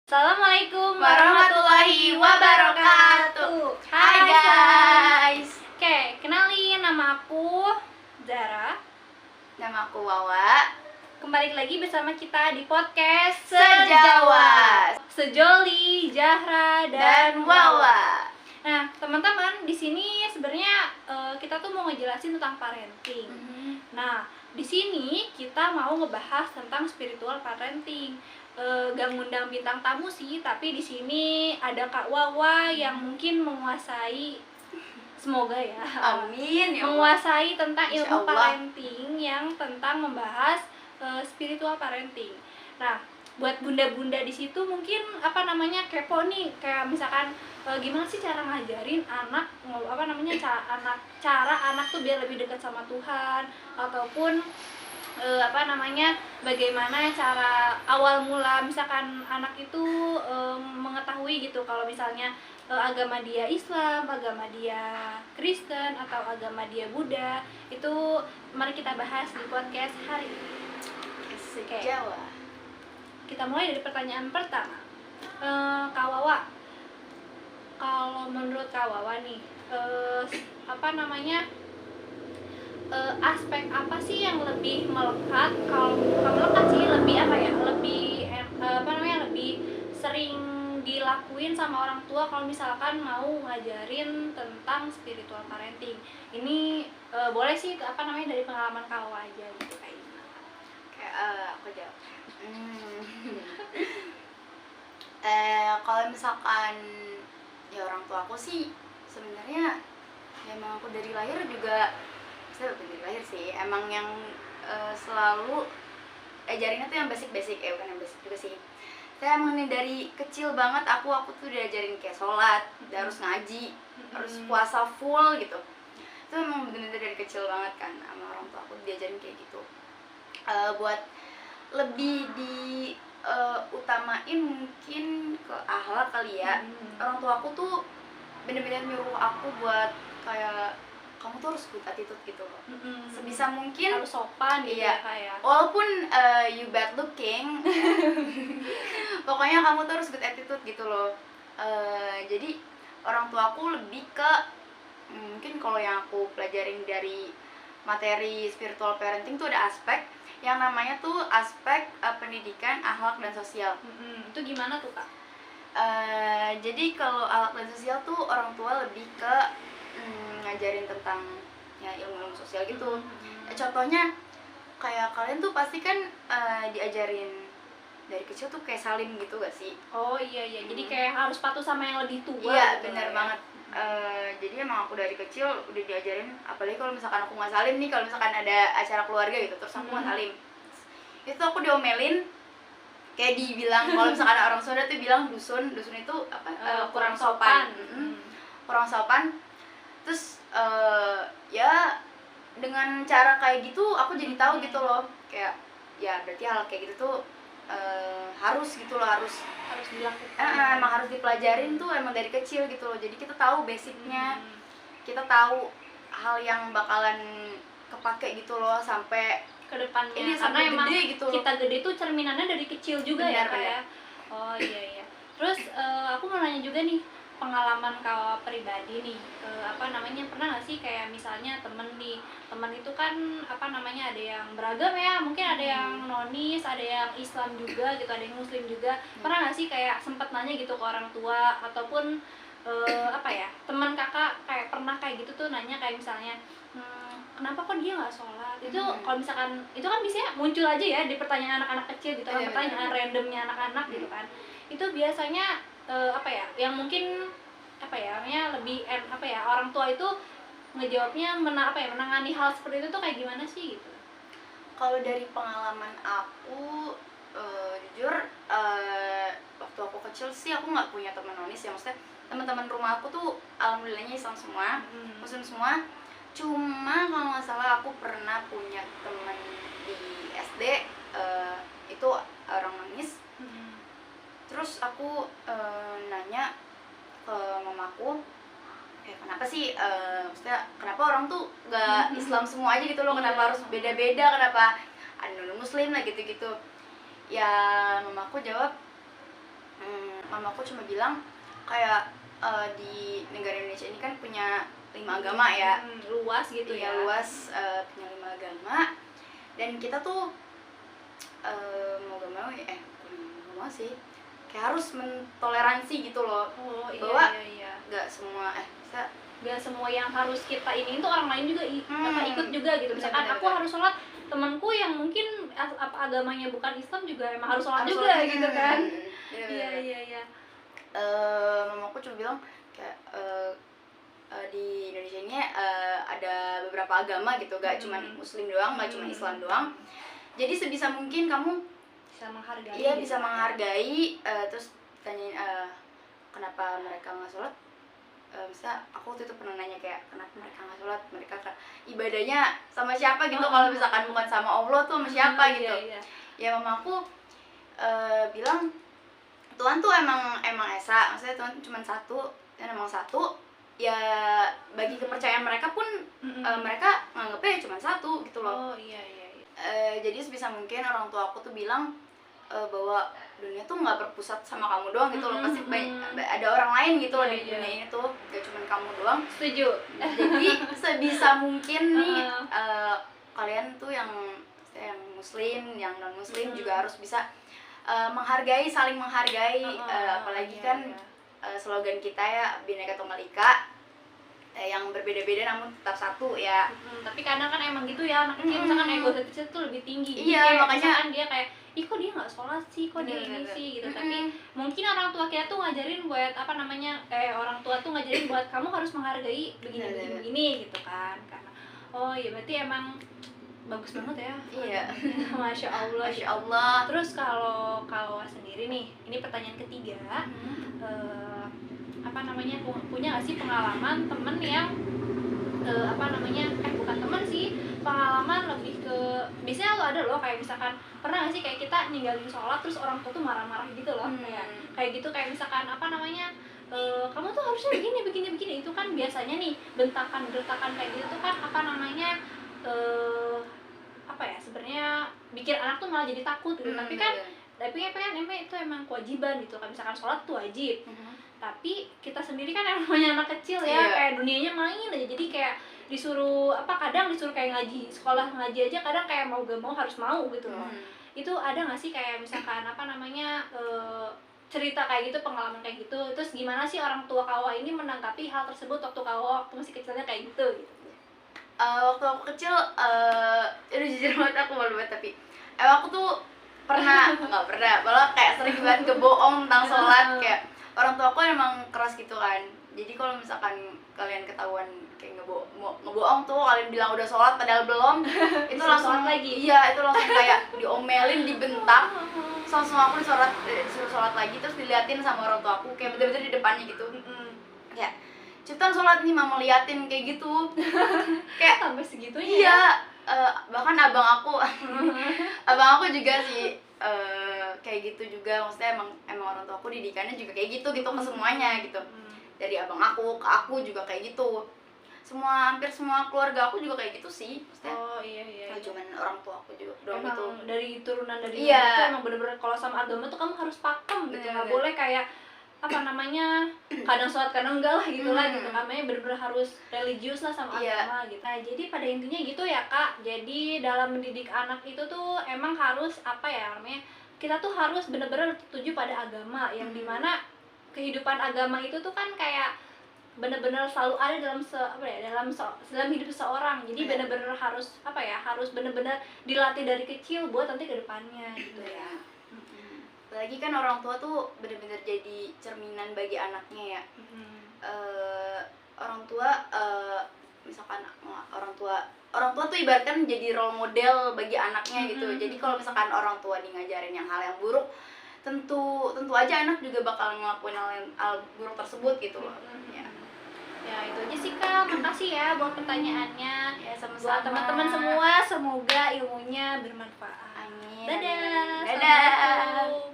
Assalamualaikum warahmatullahi wabarakatuh. Hai guys. Oke, kenalin, nama aku Zara. Nama aku Wawa. Kembali lagi bersama kita di podcast Sejawa. Sejoli, Zahra, Dan Wawa. Nah, teman-teman, di sini sebenarnya kita tuh mau ngejelasin tentang parenting. Nah, di sini kita mau ngebahas tentang spiritual parenting. Gak ngundang bintang tamu sih, tapi di sini ada Kak Wawa yang mungkin menguasai, semoga ya, Amin ya Allah. menguasai tentang Insya ilmu Allah. parenting yang tentang membahas spiritual parenting. Nah, buat bunda-bunda di situ mungkin kepo nih, kayak misalkan gimana sih cara ngajarin anak cara anak tuh biar lebih dekat sama Tuhan, ataupun bagaimana cara awal mula misalkan anak itu mengetahui gitu kalau misalnya agama dia Islam, agama dia Kristen, atau agama dia Buddha. Itu mari kita bahas di podcast hari ini. Sejawa. Kita mulai dari pertanyaan pertama. Kak Wawa, kalau menurut Kak Wawa nih, aspek apa sih yang lebih melekat? Kalau bukan melekat sih, lebih sering dilakuin sama orang tua kalau misalkan mau ngajarin tentang spiritual parenting. Ini boleh sih dari pengalaman Kak Wawa aja gitu kayak gimana? Aku jawab. Kalau misalkan ya orang tua aku sih sebenarnya ya emang aku dari lahir juga, saya bukan dari lahir sih, emang yang selalu ajarinnya tuh yang basic-basic, bukan yang basic juga sih. Saya emang dari kecil banget aku tuh diajarin kayak sholat, harus ngaji, harus puasa full gitu. Itu emang bener-bener dari kecil banget kan, sama orang tua aku diajarin kayak gitu. Buat lebih utamain mungkin ke akhlak kali ya. Orang tua aku tuh bener-bener nyuruh aku buat kayak kamu tuh harus good attitude gitu loh. Sebisa mungkin harus sopan gitu iya, ya kayak. Walaupun you bad looking, pokoknya kamu tuh harus good attitude gitu loh. Jadi orang tua aku lebih ke mungkin kalau yang aku pelajarin dari materi spiritual parenting tuh ada aspek yang namanya tuh aspek pendidikan, akhlak dan sosial. Itu gimana tuh Kak? Jadi kalau akhlak dan sosial tuh orang tua lebih ke ngajarin tentang ya ilmu sosial gitu. Contohnya kayak kalian tuh pasti kan diajarin dari kecil tuh kayak salim gitu gak sih? Oh iya, jadi kayak harus patuh sama yang lebih tua. Iya gitu benar ya. banget. Jadi emang aku dari kecil udah diajarin, apalagi kalau misalkan aku nggak salim nih, kalau misalkan ada acara keluarga gitu terus aku nggak salim, itu aku diomelin, kayak dibilang kalau misalkan orang Sunda tuh bilang dusun itu kurang sopan. Kurang sopan. Terus ya dengan cara kayak gitu aku jadi tahu gitu loh, kayak ya berarti hal kayak gitu tuh harus gitu loh, harus dilakukan. Emang harus dipelajarin tuh emang dari kecil gitu loh. Jadi kita tahu basicnya, kita tahu hal yang bakalan kepake gitu loh sampai ke depannya. Ini Karena sampai emang gede gitu. kita gede tuh cerminannya dari kecil juga. Benar, ya Kak ya. Oh iya. Terus aku mau nanya juga nih, pengalaman Kak pribadi nih, pernah nggak sih kayak misalnya temen itu kan ada yang beragam ya, mungkin ada yang nonis, ada yang Islam juga gitu, ada yang Muslim juga. Pernah nggak sih kayak sempet nanya gitu ke orang tua, ataupun teman kakak kayak pernah kayak gitu tuh nanya kayak misalnya kenapa kok dia nggak sholat? Itu kalau misalkan itu kan biasanya muncul aja ya di pertanyaan anak-anak kecil gitu, pertanyaan randomnya anak-anak gitu kan. Itu biasanya yang mungkin lebih orang tua itu ngejawabnya menangani hal seperti itu tuh kayak gimana sih gitu. Kalau dari pengalaman aku jujur waktu aku kecil sih aku nggak punya teman nonis ya, maksudnya teman-teman rumah aku tuh alhamdulillahnya Islam semua, Muslim semua. Cuma kalau nggak salah aku pernah punya teman di SD itu orang nonis. Terus aku nanya ke mamaku, kenapa sih maksudnya kenapa orang tuh gak Islam semua aja gitu loh, kenapa harus beda-beda, kenapa ada non muslim lah gitu-gitu. Ya mamaku jawab Mamaku cuma bilang kayak di negara Indonesia ini kan punya 5 agama ya. Luas gitu Iya, ya. luas, punya 5 agama, dan kita tuh mau gak mau bukan mau gak mau sih, kayak harus mentoleransi gitu loh. Oh iya, Bahwa iya. gak semua bisa. Gak semua yang harus kita ini itu orang lain juga ikut juga gitu. Misalkan Benar, aku benar. harus sholat, temanku yang mungkin apa agamanya bukan Islam juga emang harus sholat Harus juga sholat. gitu kan. Iya, Iya, benar. iya, iya. Mamaku cuma bilang kayak di Indonesia ini ada beberapa agama gitu, gak cuma Muslim doang, gak cuma Islam doang. Jadi sebisa mungkin kamu Bisa menghargai. iya gitu bisa kan. menghargai. Terus tanyain kenapa mereka nggak sholat. Misalnya aku waktu itu pernah nanya kayak kenapa mereka nggak sholat, mereka kan ibadahnya sama siapa gitu. Kalau misalkan bukan sama Allah tuh sama siapa gitu. Iya, iya. Ya mamaku bilang Tuhan tuh emang esa, maksudnya Tuhan cuma satu dan emang satu. Ya bagi kepercayaan mereka pun mereka nganggapnya cuma satu gitu loh. Oh iya, iya, iya. Jadi sebisa mungkin orang tua aku tuh bilang bahwa dunia tuh nggak berpusat sama kamu doang gitu loh, pasti ada orang lain gitu loh Iya, di iya. dunia ini tuh, gak cuma kamu doang. Setuju. Jadi sebisa mungkin nih kalian tuh yang muslim, yang non muslim juga harus bisa menghargai, saling menghargai. Apalagi iya, kan iya. slogan kita ya Bhinneka Tunggal Ika, yang berbeda-beda namun tetap satu ya. Tapi kadang kan emang gitu ya, anak kecil misalkan egoisnya tuh lebih tinggi. Jadi Iya, kayak makanya misalkan dia kayak, ih kok dia nggak sholat sih, kok dia ini sih gitu. Tapi mungkin orang tua kita tuh ngajarin buat apa namanya, orang tua tuh ngajarin buat kamu harus menghargai begini gitu kan. Karena oh iya berarti emang bagus banget ya. Iya. Masya Allah. Masya Allah. Terus kalau sendiri nih, ini pertanyaan ketiga. Apa namanya, punya nggak sih pengalaman temen yang bukan temen sih, pengalaman lebih ke, biasanya lo ada loh kayak misalkan pernah nggak sih kayak kita ninggalin sholat terus orang tua tuh marah-marah gitu loh. Kayak gitu, kayak misalkan apa namanya, kamu tuh harusnya begini itu kan biasanya nih bentakan kayak gitu tuh kan apa namanya, apa ya, sebenarnya bikin anak tuh malah jadi takut gitu. Tapi kan itu emang kewajiban gitu kan, misalkan sholat tuh wajib. Tapi kita sendiri kan yang namanya anak kecil ya, kayak dunianya main aja, jadi kayak disuruh kadang disuruh kayak ngaji, sekolah ngaji aja kadang kayak mau gak mau harus mau gitu loh. Itu ada nggak sih kayak misalkan apa namanya, cerita kayak gitu, pengalaman kayak gitu, terus gimana sih orang tua Kawa ini menanggapi hal tersebut waktu Kawa waktu masih kecilnya kayak gitu gitu? Waktu aku kecil, aduh jujur banget aku malu banget, tapi aku tuh nggak pernah, malah kayak sering banget kebohong tentang sholat. Kayak orang tua aku emang keras gitu kan, jadi kalau misalkan kalian ketahuan kayak ngebohong tuh, kalian bilang udah sholat padahal belum, itu langsung lagi. Iya, itu langsung kayak diomelin, dibentak. Langsung aku disuruh sholat lagi, terus diliatin sama orang tua aku kayak bener-bener di depannya gitu. Kayak cepetan sholat nih, mama liatin kayak gitu. Kayak sampai segitunya. Iya, bahkan abang aku juga sih kayak gitu juga. Maksudnya emang orang tua aku didikannya juga kayak gitu ke semuanya gitu. Dari abang aku ke aku juga kayak gitu. Hampir semua keluarga aku juga kayak gitu sih. Maksudnya oh iya. Cuman orang tua aku juga doang emang gitu. dari turunan dari Iya. itu emang bener-bener kalau sama agama tuh kamu harus pakem gitu, nggak boleh kayak apa namanya kadang sholat kadang enggak lah gitu lah gitu, namanya bener-bener harus religius lah sama agama gitu. Nah jadi pada intinya gitu ya Kak, jadi dalam mendidik anak itu tuh emang harus apa ya namanya, kita tuh harus bener-bener tertuju pada agama yang dimana kehidupan agama itu tuh kan kayak bener-bener selalu ada dalam hidup seseorang. Jadi bener-bener harus harus bener-bener dilatih dari kecil buat nanti ke depannya gitu ya. Apalagi kan orang tua tuh bener-bener jadi cerminan bagi anaknya ya. Orang tua misalkan orang tua tuh ibaratkan jadi role model bagi anaknya gitu. Jadi kalau misalkan orang tua nih ngajarin yang hal yang buruk, tentu aja anak juga bakal ngelakuin hal buruk tersebut gitu loh. Ya itu aja sih Kak, makasih ya buat pertanyaannya. Ya sama-sama. Buat teman-teman semua, semoga ilmunya bermanfaat. Amin. Dadah. Dadah. Assalamualaikum.